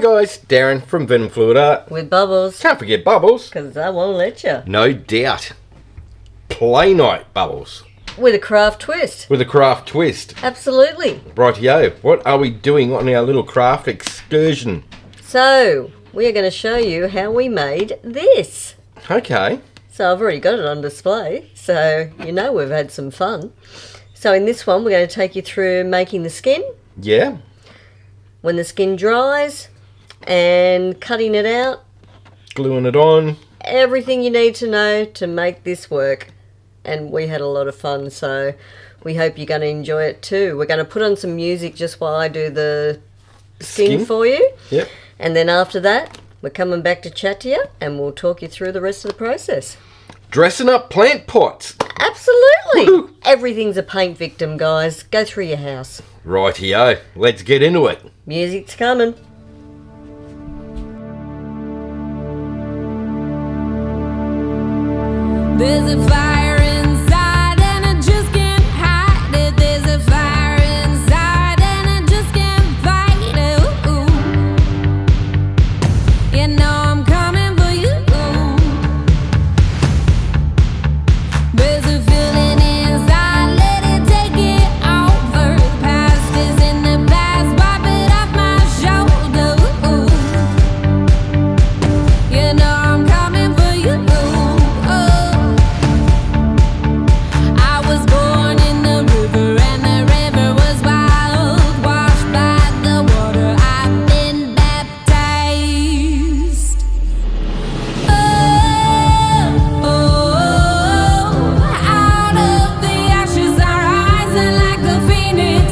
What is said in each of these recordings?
guys, Darren from venomfluidart. With Bubbles. Can't forget Bubbles. Because I won't let you. No doubt. Play night, Bubbles. With a craft twist. With a craft twist. Absolutely. Rightio. What are we doing on our little craft excursion? So, we are going to show you how we made this. Okay. So I've already got it on display, so you know we've had some fun. So in this one, we're going to take you through making the skin. Yeah. When the skin dries, and cutting it out. Gluing it on. Everything you need to know to make this work. And we had a lot of fun, so we hope you're going to enjoy it too. We're going to put on some music just while I do the skin for you. Yep. And then after that, we're coming back to chat to you, and we'll talk you through the rest of the process. Dressing up plant pots. Absolutely. Woo-hoo. Everything's a paint victim, guys. Go through your house. Rightio. Let's get into it. Music's coming. There's a fire inside and I just can't hide it. There's a fire inside and I just can't fight it. Ooh. You know I'm coming for you. There's a feeling inside, let it take it over. The past is in the past, wipe it off my shoulder. You know I'm coming for you. I was born in the river and the river was wild, washed by the water, I've been baptized. Out of the ashes I rise and like a phoenix.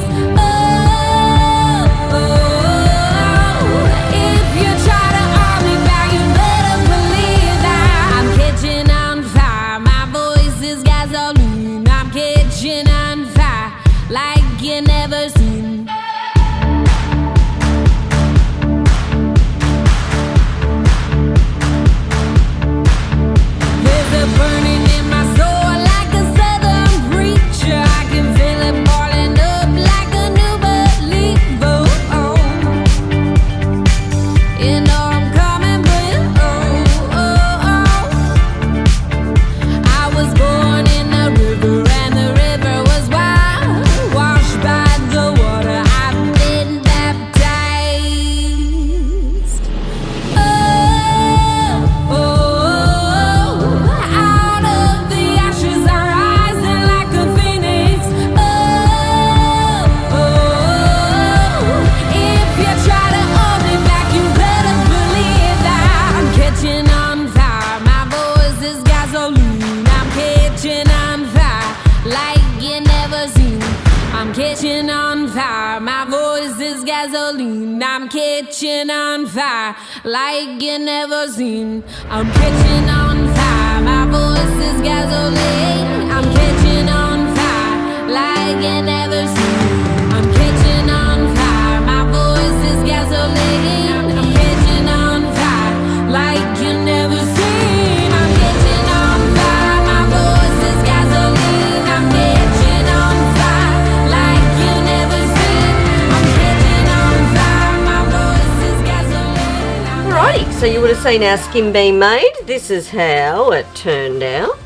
If you try to hold me back, you better believe that I'm catching on fire. My voice is gasoline. I'm catching on fire like you never seen. There's a burning in my soul like a southern preacher. I can feel it boiling up like a new believer. You know I'm coming for you. I was born in the river and the river was wild, washed by the water, I've been baptized. Out of the ashes I rise and like a phoenix. If you try to hold me back, you better believe that I'm catching on fire. My voice is gasoline. I'm catching on fire like you never seen. I'm catching on fire. My voice is gasoline. I'm catching on fire like you never seen. I'm catching on fire. My voice is gasoline. I'm catching on fire like you never seen. I'm catching on fire. My voice is gasoline. I'm catching on fire like you never seen. I'm catching on fire. My voice is gasoline. I'm catching on fire like you never seen. I'm catching on fire. My voice is gasoline. Alrighty, so you would have seen our skin being made. This is how it turned out.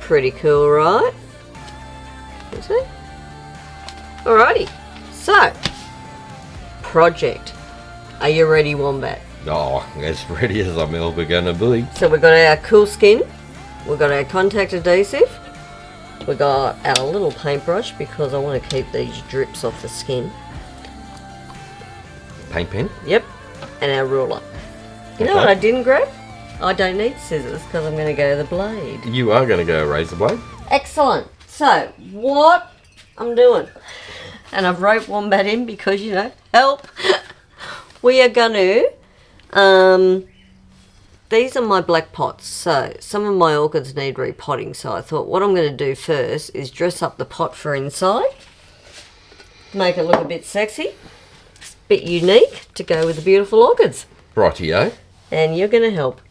Pretty cool, right? You see? Alrighty, so project. Are you ready, Wombat? Oh, as ready as I'm ever gonna be. So we've got our cool skin, we've got our contact adhesive, we've got our little paintbrush because I want to keep these drips off the skin. Paint pen. Yep, and our ruler. You know Okay. what I didn't grab? I don't need scissors because I'm going to go the blade. You are gonna go razor blade. Excellent. So, what I'm doing, and I've wrote Wombat in because, you know, help. We are going to, these are my black pots. So, some of my orchids need repotting. So, I thought what I'm going to do first is dress up the pot for inside. Make it look a bit sexy. Bit unique to go with the beautiful orchids. Rightio. And you're going to help.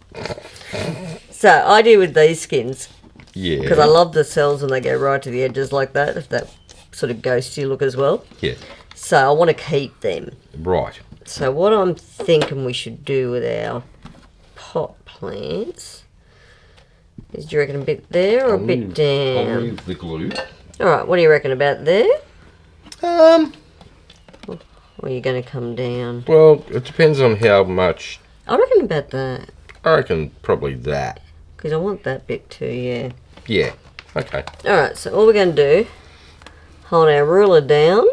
So, I do with these skins. Yeah. Because I love the cells when they go right to the edges like that sort of ghosty look as well. Yeah. So I want to keep them. Right. So what I'm thinking we should do with our pot plants is, do you reckon a bit there or a bit down? I'll move the glue. Alright, what do you reckon about there? Or are you going to come down? Well, it depends on how much. I reckon about that. I reckon probably that. Because I want that bit too, yeah. Yeah, okay. Alright, so all we're going to do, hold our ruler down,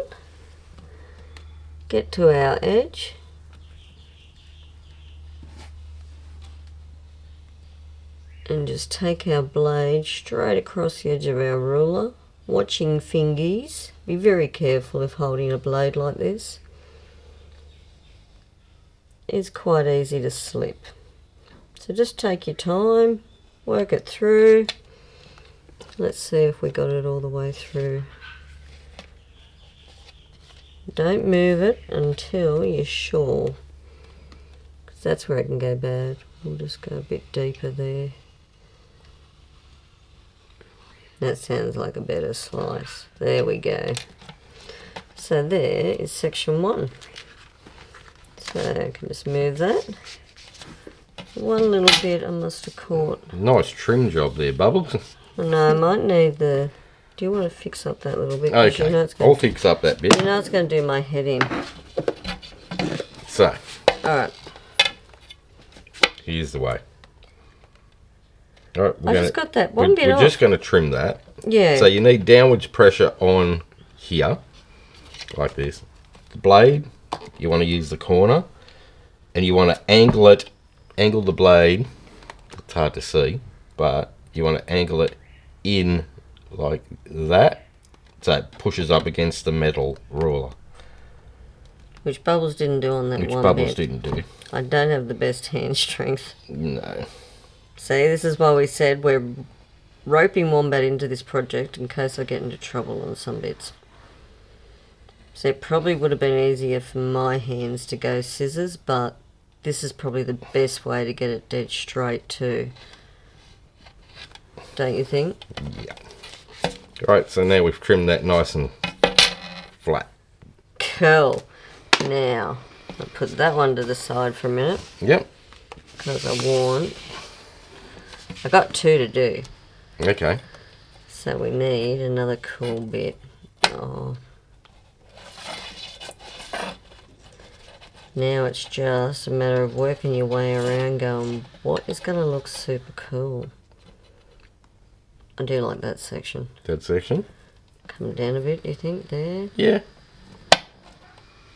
get to our edge, and just take our blade straight across the edge of our ruler, watching fingies. Be very careful if holding a blade like this. It's quite easy to slip. So just take your time, work it through. Let's see if we got it all the way through. Don't move it until you're sure, because that's where it can go bad. We'll just go a bit deeper there. That sounds like a better slice. There we go. So there is section 1. So I can just move that. One little bit I must have caught. Nice trim job there, Bubbles. No, I might need the... Do you want to fix up that little bit? Okay, you know it's I'll fix up that bit. You know it's going to do my head in. So, Alright. here's the way. Alright, I just got that one bit off. We're just going to trim that. Yeah. So you need downwards pressure on here, like this. The blade, you want to use the corner, and you want to angle the blade. It's hard to see, but you want to angle it in like that, so it pushes up against the metal ruler. Which Bubbles didn't do on that Which one Bubbles bit. didn't do. I don't have the best hand strength. No. See, this is why we said we're roping Wombat into this project in case I get into trouble on some bits. So it probably would have been easier for my hands to go scissors, but this is probably the best way to get it dead straight too. Don't you think? Yeah. Right, so now we've trimmed that nice and flat. Cool. Now, I'll put that one to the side for a minute. Yep. Because I got 2 to do. Okay. So we need another cool bit. Oh. Now it's just a matter of working your way around going, what is going to look super cool? I do like that section. That section? Come down a bit, you think, there? Yeah.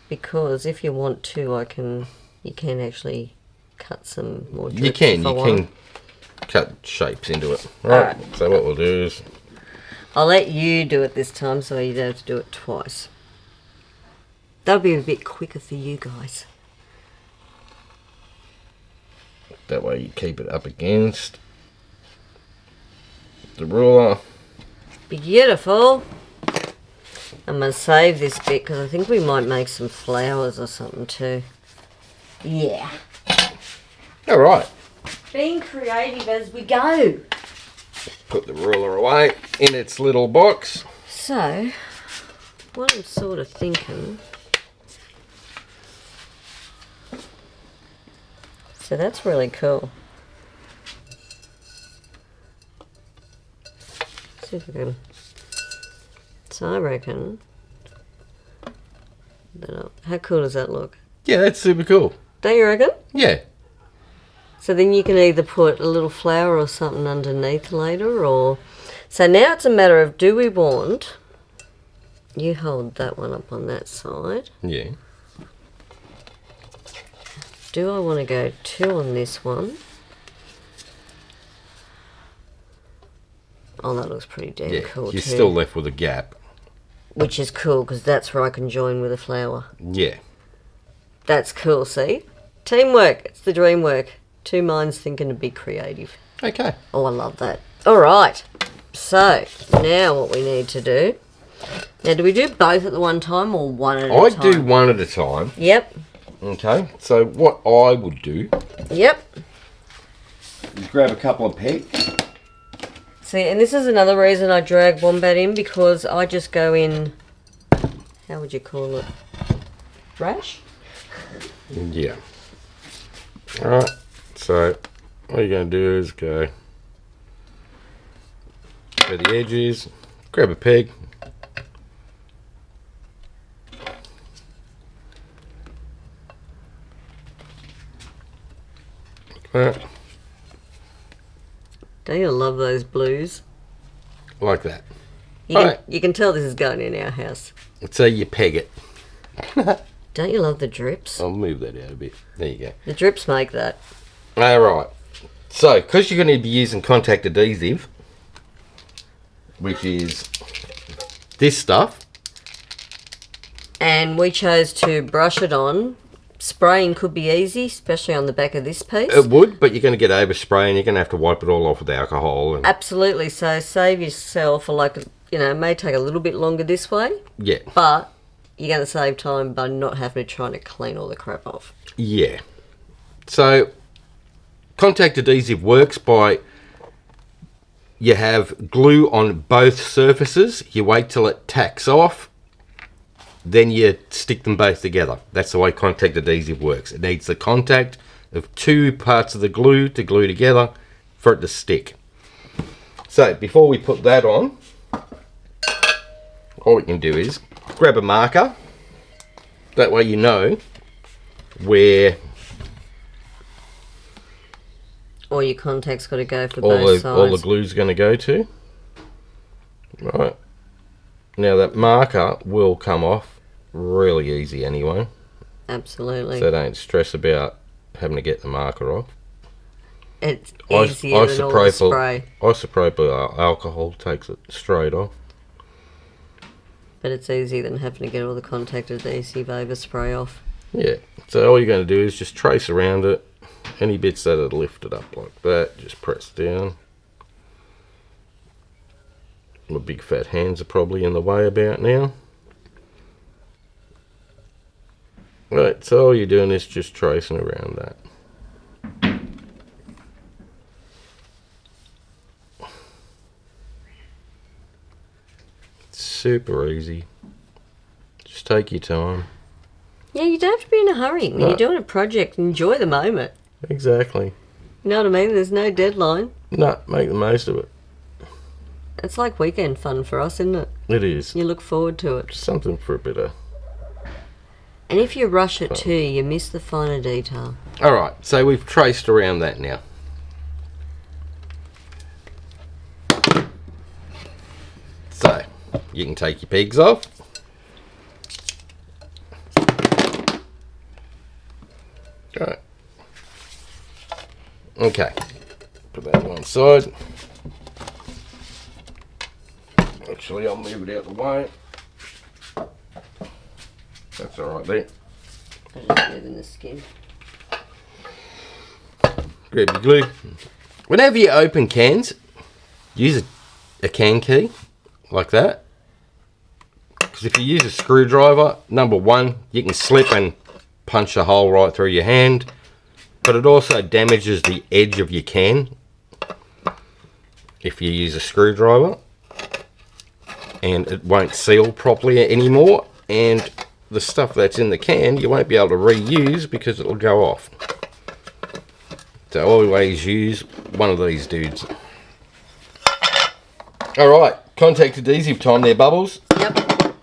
Because if you want to, you can actually cut some more drips. You can cut shapes into it. Right. So what we'll do is... I'll let you do it this time so you don't have to do it twice. That'll be a bit quicker for you guys. That way you keep it up against the ruler. Beautiful. I'm going to save this bit because I think we might make some flowers or something too. Yeah. Alright. Being creative as we go. Put the ruler away in its little box. So, what I'm sort of thinking... So that's really cool. See if we can... So I reckon... How cool does that look? Yeah, that's super cool. Don't you reckon? Yeah. So then you can either put a little flower or something underneath later, or... So now it's a matter of, do we want... You hold that one up on that side. Yeah. Do I want to go 2 on this one? Oh, that looks pretty damn cool too. You're still left with a gap. Which is cool, because that's where I can join with a flower. Yeah. That's cool, see? Teamwork. It's the dream work. 2 minds thinking to be creative. Okay. Oh, I love that. All right. So, now what we need to do... Now, do we do both at the one time or one at a time? I do one at a time. Yep. Okay. So what I would do... Yep. Is grab a couple of pegs. See, and this is another reason I drag Wombat in, because I just go in... How would you call it? Rash? Yeah. Alright, so what you're going to do is go to the edges, grab a peg, like that, Don't you love those blues? like that. You can tell this is going in our house. So you peg it. Don't you love the drips? I'll move that out a bit. There you go. The drips make that. Alright, so because you're going to be using contact adhesive, which is this stuff. And we chose to brush it on. Spraying could be easy, especially on the back of this piece. It would, but you're going to get overspray and you're going to have to wipe it all off with alcohol. And Absolutely, so save yourself for like, you know, it may take a little bit longer this way, yeah, but you're going to save time by not having to try to clean all the crap off. yeah. So contact adhesive works by, you have glue on both surfaces, you wait till it tacks off, then you stick them both together. That's the way contact adhesive works. It needs the contact of two parts of the glue to glue together for it to stick. So before we put that on, all we can do is grab a marker. That way you know where All your contact's got to go for all both the sides. glue's going to go to. Right. Now that marker will come off really easy anyway. Absolutely. So don't stress about having to get the marker off. It's easier than all the spray. Isopropyl alcohol takes it straight off. But it's easier than having to get all the contact adhesive overspray off. Yeah. So all you're going to do is just trace around it. Any bits that are lifted up like that, just press down. My big fat hands are probably in the way about now. Right, so all you're doing is just tracing around that. It's super easy. Just take your time. Yeah, you don't have to be in a hurry. When you're doing a project, enjoy the moment. Exactly. You know what I mean? There's no deadline. No, make the most of it. It's like weekend fun for us, isn't it? It is. You look forward to it. Something for a bit of... And if you rush it too, you miss the finer detail. Alright, so we've traced around that now. So, you can take your pegs off. Alright. Okay. Put that to one side. Actually, I'll move it out of the way. That's alright there. I'm just moving the skin. Grab your glue. Whenever you open cans, use a can key like that. Because if you use a screwdriver, number one, you can slip and punch a hole right through your hand. But it also damages the edge of your can if you use a screwdriver. And it won't seal properly anymore. And the stuff that's in the can, you won't be able to reuse because it'll go off. So always use one of these dudes. Alright, contact adhesive time there, Bubbles. Yep.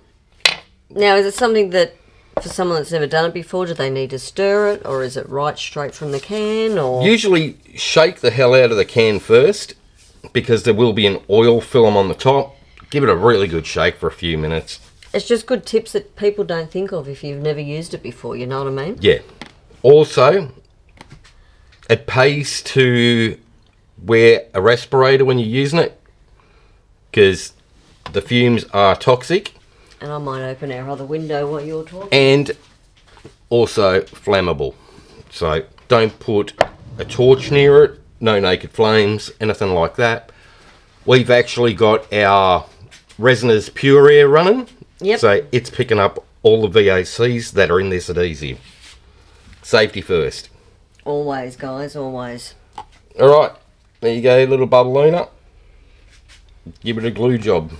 Now, is it something that, for someone that's never done it before, do they need to stir it, or is it right straight from the can? Or Usually shake the hell out of the can first, because there will be an oil film on the top. Give it a really good shake for a few minutes. It's just good tips that people don't think of if you've never used it before, you know what I mean? Yeah. Also, it pays to wear a respirator when you're using it, because the fumes are toxic. And I might open our other window while you're talking. And also flammable. So don't put a torch near it, no naked flames, anything like that. We've actually got our Resiners Pure Air running. Yep. So it's picking up all the VOCs that are in this adhesive. Safety first. Always, guys, always. Alright, there you go, little bubbleina. Give it a glue job.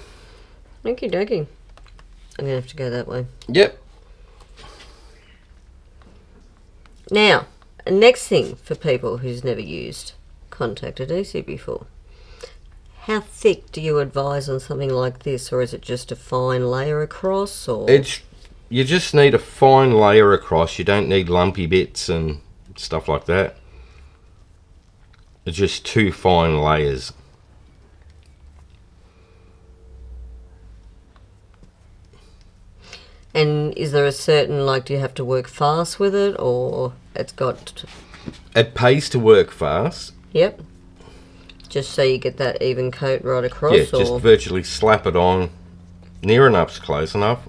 Okie dokie. I'm going to have to go that way. Yep. Now, next thing for people who's never used contact adhesive before. How thick do you advise on something like this, or is it just a fine layer across? Or You just need a fine layer across. You don't need lumpy bits and stuff like that. It's just 2 fine layers. And is there a certain, like, do you have to work fast with it, or it's got... It pays to work fast. Yep. Just so you get that even coat right across? Yeah, just virtually slap it on. Near enough's close enough.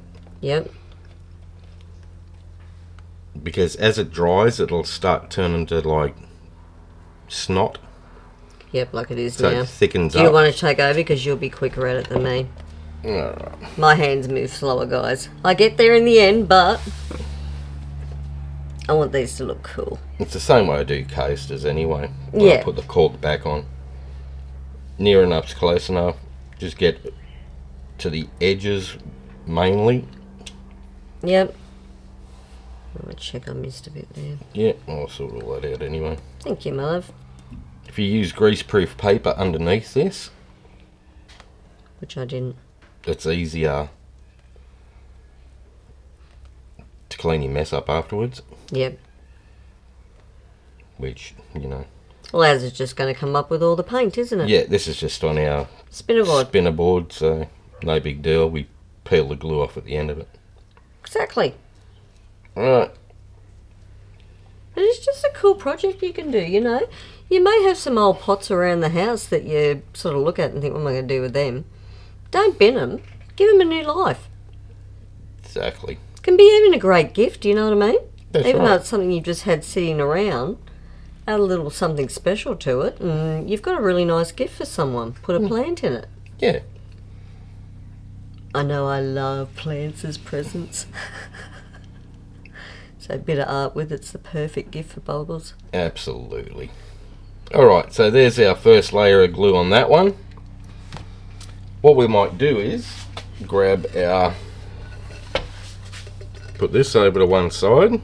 Yep. Because as it dries, it'll start turning to, like, snot. Yep, like it is so now. It thickens do up. you want to take over, because you'll be quicker at it than me? Alright. My hands move slower, guys. I get there in the end, but I want these to look cool. It's the same way I do coasters anyway. When Yeah. I put the cork back on. Near enough's close enough. Just get to the edges mainly. Yep. I'm going to check I missed a bit there. Yeah, I'll sort all that out anyway. Thank you, my love. If you use greaseproof paper underneath this, Which I didn't. it's easier to clean your mess up afterwards. Yep. Which, you know. Well, ours is just going to come up with all the paint, isn't it? Yeah, this is just on our Spinner board. spinner board, so no big deal. We peel the glue off at the end of it. Exactly. Alright. But it's just a cool project you can do, you know. You may have some old pots around the house that you sort of look at and think, what am I going to do with them? Don't bin them. Give them a new life. Exactly. Can be even a great gift, you know what I mean? That's Even right. though it's something you've just had sitting around, add a little something special to it, and you've got a really nice gift for someone. Put a plant in it. Yeah. I know I love plants as presents. So a bit of art with it's the perfect gift for Bubbles. Absolutely. Alright, so there's our first layer of glue on that one. What we might do is grab our... Put this over to one side.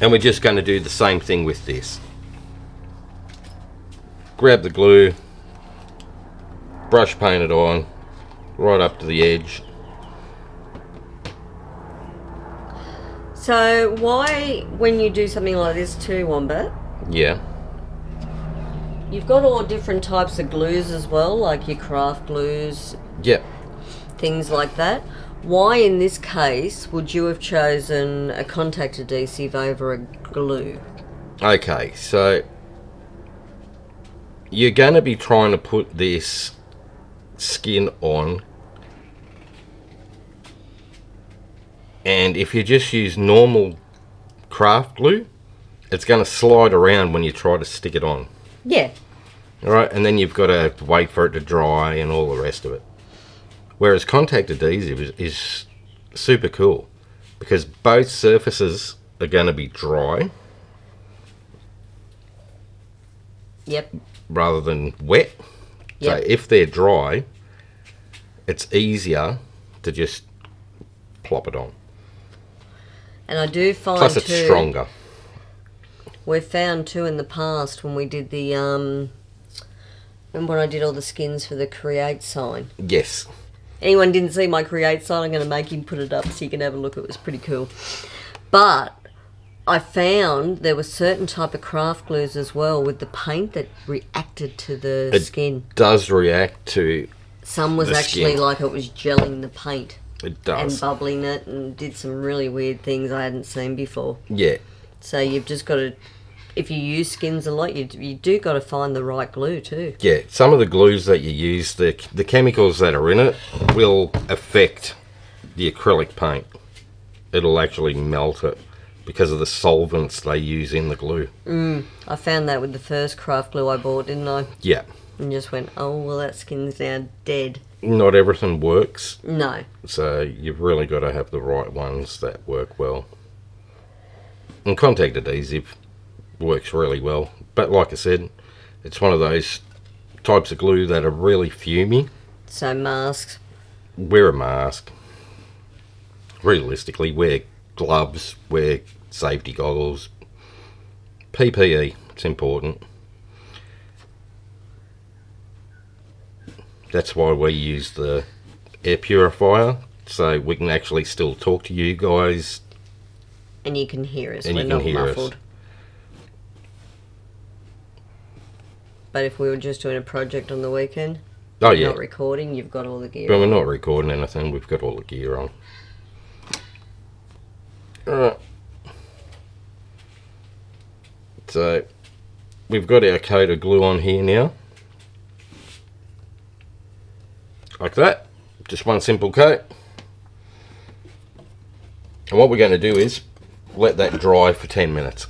And we're just going to do the same thing with this. Grab the glue, brush paint it on, right up to the edge. So why, when you do something like this too, Wombat, Yeah. you've got all different types of glues as well, like your craft glues, Yep. things like that. Why in this case would you have chosen a contact adhesive over a glue? Okay, so you're going to be trying to put this skin on, and if you just use normal craft glue, it's going to slide around when you try to stick it on. Yeah. Alright, and then you've got to wait for it to dry and all the rest of it. Whereas contact adhesive is super cool, because both surfaces are going to be dry Yep. rather than wet. Yep. So if they're dry, it's easier to just plop it on. And I do find Plus it's too, stronger. we've found too in the past when we did the remember when I did all the skins for the Create sign. Yes. Anyone didn't see my Create sign, I'm going to make him put it up so you can have a look. It was pretty cool. But I found there were certain type of craft glues as well with the paint that reacted to the skin. Does react to... Some was the actually skin. like it was gelling the paint It and does. bubbling it, and did some really weird things I hadn't seen before. Yeah. So you've just got to, if you use skins a lot, you do got to find the right glue too. Yeah, some of the glues that you use, the chemicals that are in it will affect the acrylic paint. It'll actually melt it because of the solvents they use in the glue. I found that with the first craft glue I bought, didn't I? Yeah. And just went, oh, well, that skin's now dead. Not everything works, No. so you've really got to have the right ones that work well. And contact adhesive works really well. But like I said, it's one of those types of glue that are really fumey. So masks, wear a mask. Realistically, wear gloves, wear safety goggles. PPE, it's important. That's why we use the air purifier, so we can actually still talk to you guys. And you can hear us. And We're you can not hear muffled. us. But if we were just doing a project on the weekend, Oh yeah. not recording, you've got all the gear. But we're not recording anything, we've got all the gear on. Alright. So, we've got our coat of glue on here now. Like that. Just one simple coat. And what we're going to do is let that dry for 10 minutes.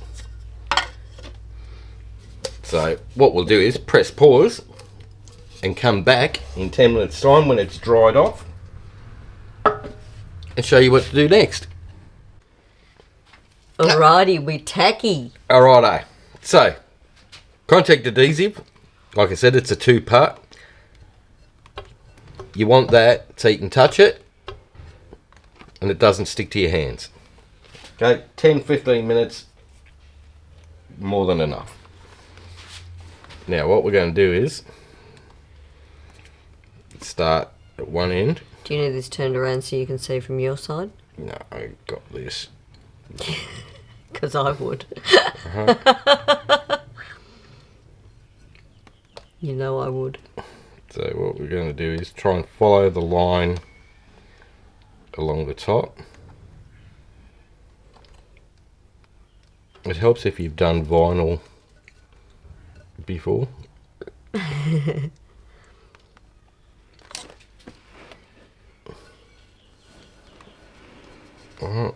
So, what we'll do is press pause and come back in 10 minutes time when it's dried off and show you what to do next. Alrighty, we tacky. Alrighto. So, contact adhesive. Like I said, it's a 2-part. You want that so you can touch it and it doesn't stick to your hands. Okay, 10-15 minutes, more than enough. Now what we're going to do is start at one end. Do you need this turned around so you can see from your side? No, I got this. Because I would. You know I would. So what we're going to do is try and follow the line along the top. It helps if you've done vinyl before. Alright.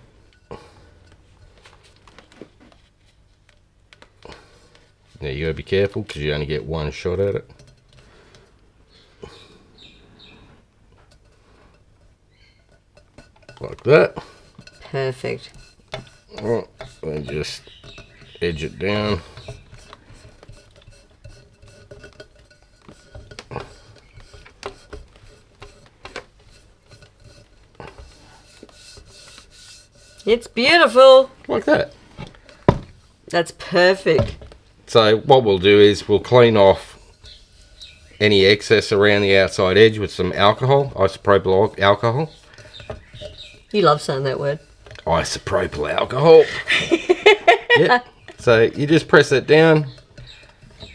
Now you gotta be careful because you only get one shot at it. Like that. Perfect. Alright, then just edge it down. It's beautiful. Like that. That's perfect. So what we'll do is we'll clean off any excess around the outside edge with some alcohol, isopropyl alcohol. You love saying that word. Isopropyl alcohol. Yep. So you just press it down.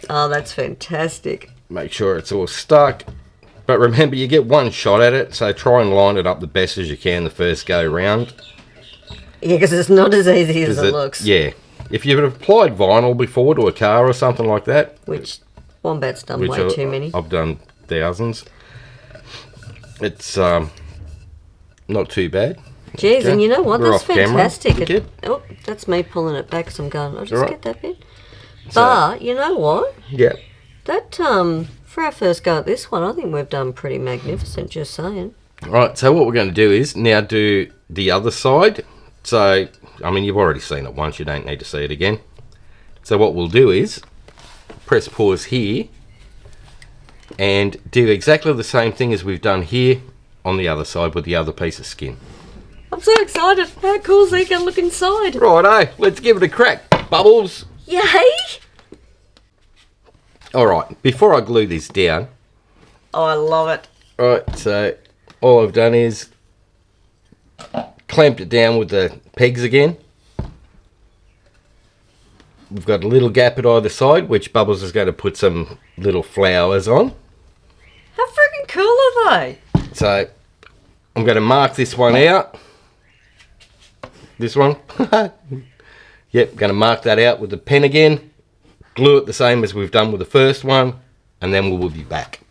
Oh, that's fantastic. Make sure it's all stuck. But remember, you get one shot at it, so try and line it up the best as you can the first go round. Yeah, because it's not as easy as it looks. Yeah. If you've applied vinyl before to a car or something like that. Which Wombat's done way too many. I've done thousands. It's not too bad. Jeez, Okay. and you know what? We're That's off camera. fantastic. Yep. Oh, that's me pulling it back because I'm going, I'll just Right. get that bit. So- But, you know what? Yeah. That, for our first go at this one, I think we've done pretty magnificent, just saying. Right, so what we're going to do is now do the other side. So, I mean, you've already seen it once, you don't need to see it again. So what we'll do is press pause here and do exactly the same thing as we've done here on the other side with the other piece of skin. I'm so excited. How cool is he going to look inside? Righto, let's give it a crack. Bubbles. Yay! Alright, before I glue this down, Oh, I love it. right, so all I've done is clamped it down with the pegs again. We've got a little gap at either side, which Bubbles is going to put some little flowers on. How freaking cool are they? So I'm going to mark this one out. This one. Yep, going to mark that out with the pen again. Glue it the same as we've done with the first one, and then we'll be back.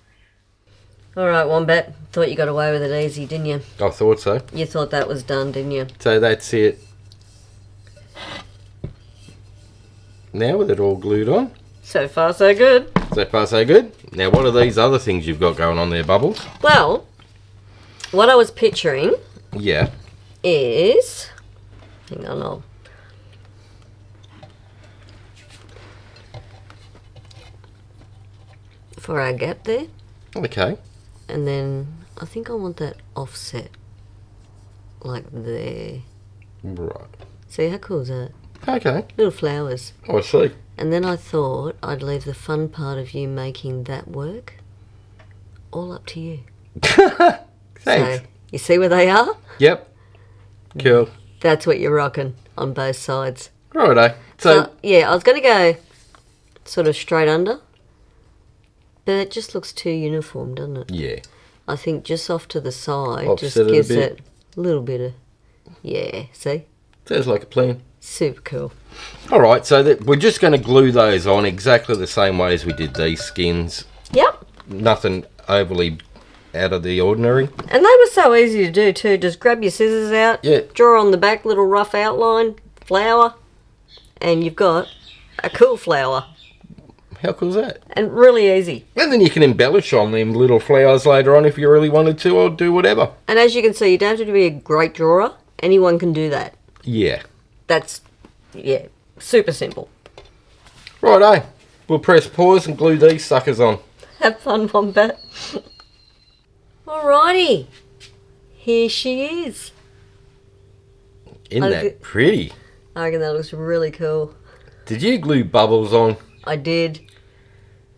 All right, Wombat. Thought you got away with it easy, didn't you? I thought so. You thought that was done, didn't you? So that's it. Now with it all glued on. So far, so good. So far so good. Now what are these other things you've got going on there, Bubbles? Well, what I was picturing Yeah. is... Hang on, I'll... For our gap there. Okay. And then I think I want that offset. Like there. Right. See, how cool is that? Okay. Little flowers. I see. And then I thought I'd leave the fun part of you making that work all up to you. Thanks. So, you see where they are? Yep. Cool. That's what you're rocking on both sides. Righto. So, yeah, I was going to go sort of straight under, but it just looks too uniform, doesn't it? Yeah. I think just off to the side Offset just it a gives bit. it a little bit of, yeah, see? Sounds like a plan. Super cool. Alright, so we're just going to glue those on exactly the same way as we did these skins. Yep. Nothing overly out of the ordinary. And they were so easy to do too. Just grab your scissors out, Yeah. draw on the back, little rough outline, flower, and you've got a cool flower. How cool is that? And really easy. And then you can embellish on them little flowers later on if you really wanted to, or do whatever. And as you can see, you don't have to be a great drawer. Anyone can do that. Yeah. That's, yeah, super simple. Righto. We'll press pause and glue these suckers on. Have fun, Wombat. Alrighty. Here she is. Isn't that pretty? I reckon that looks really cool. Did you glue bubbles on? I did.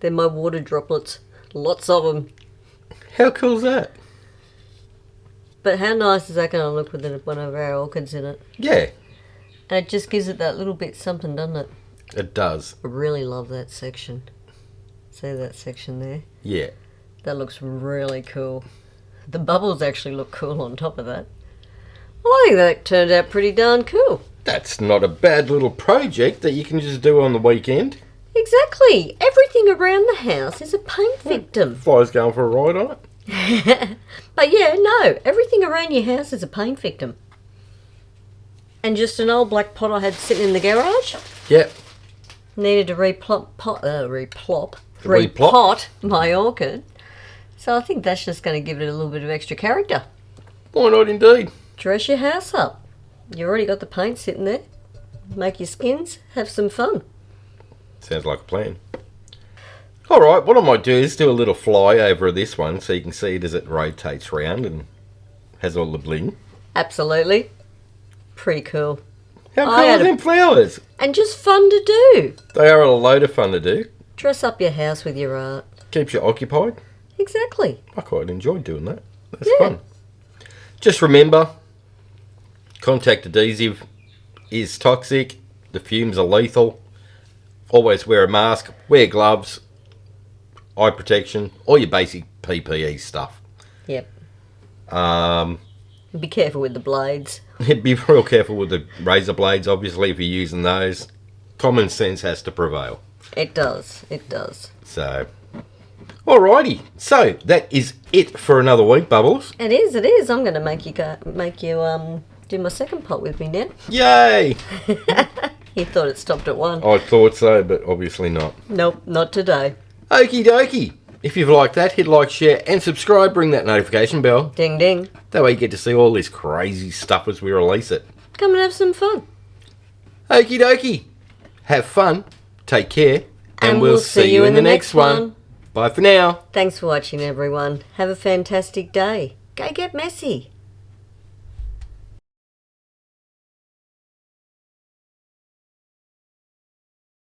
They're my water droplets. Lots of them. How cool is that? But how nice is that going to look with one of our orchids in it? Yeah, And it just gives it that little bit something, doesn't it? it does. I really love that section. See that section there? Yeah. That looks really cool. The bubbles actually look cool on top of that. Well, I think that turned out pretty darn cool. That's not a bad little project that you can just do on the weekend. Exactly. Everything around the house is a paint victim. Fly's going for a ride on it. But yeah, no, everything around your house is a paint victim. And just an old black pot I had sitting in the garage. Yep. Needed to repot my orchid. So I think that's just going to give it a little bit of extra character. Why not indeed? Dress your house up. You already got the paint sitting there. Make your skins, have some fun. Sounds like a plan. Alright, what I might do is do a little fly over this one so you can see it as it rotates round and has all the bling. Absolutely. Pretty cool. How cool are them flowers? And just fun to do. They are a load of fun to do. Dress up your house with your art. Keeps you occupied. Exactly. I quite enjoyed doing that. That's Yeah. fun. Just remember, contact adhesive is toxic. The fumes are lethal. Always wear a mask, wear gloves, eye protection, all your basic PPE stuff. Yep. Be careful with the blades. Be real careful with the razor blades, obviously, if you're using those. Common sense has to prevail. It does. It does. So, alrighty. So, that is it for another week, Bubbles. It is. It is. I'm going to make you do my second pot with me now. Yay! You thought it stopped at one. I thought so, but obviously not. Nope, not today. Okie dokie. If you've liked that, hit like, share, and subscribe. Ring that notification bell. Ding ding. That way you get to see all this crazy stuff as we release it. Come and have some fun. Okie dokie. Have fun. Take care. And we'll see you in the next one. Bye for now. Thanks for watching, everyone. Have a fantastic day. Go get messy.